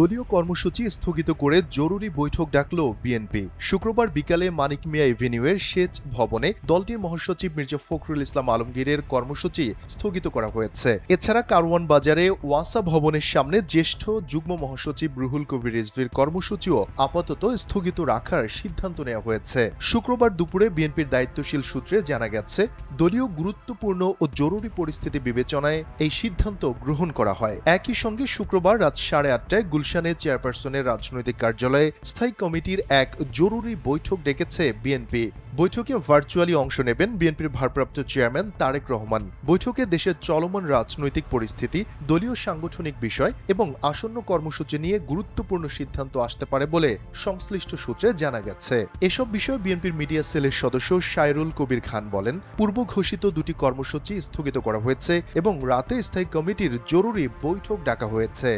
দলীয় কর্মসূচি স্থগিত করে জরুরি বৈঠক ডাকল বিএনপি। শুক্রবার বিকালে মানিক মিয়া এভিনিউয়ের সেচ ভবনে দলটির মহাসচিব মির্জা ফখরুল ইসলাম আলমগীরের কর্মসূচি স্থগিত করা হয়েছে। এছাড়া কারওয়ান বাজারে ওয়াসা ভবনের সামনে জ্যেষ্ঠ যুগ্ম মহাসচিব রুহুল কবির রিজভীর কর্মসূচিও আপাতত স্থগিত রাখার সিদ্ধান্ত নেওয়া হয়েছে। শুক্রবার দুপুরে বিএনপির দায়িত্বশীল সূত্রে জানা গেছে, দলীয় গুরুত্বপূর্ণ ও জরুরি পরিস্থিতি বিবেচনায় এই সিদ্ধান্ত গ্রহণ করা হয়। একই সঙ্গে শুক্রবার রাত 8:30টায় গুলশানে চেয়ারপারসনের রাজনৈতিক কার্যালয়ে স্থায়ী কমিটির এক জরুরি বৈঠক ডেকেছে বিএনপি। বৈঠকে ভার্চুয়ালি অংশ নেবেন বিএনপির ভারপ্রাপ্ত চেয়ারম্যান তারেক রহমান। বৈঠকে দেশের চলমান রাজনৈতিক পরিস্থিতি, দলীয় সাংগঠনিক বিষয় এবং আসন্ন কর্মসূচি নিয়ে গুরুত্বপূর্ণ সিদ্ধান্ত আসতে পারে বলে সংশ্লিষ্ট সূত্রে জানা গেছে। এসব বিষয়ে বিএনপির মিডিয়া সেলের সদস্য শায়রুল কবির খান বলেন, পূর্ব ঘোষিত দুটি কর্মসূচি স্থগিত করা হয়েছে এবং রাতে স্থায়ী কমিটির জরুরি বৈঠক ডাকা হয়েছে।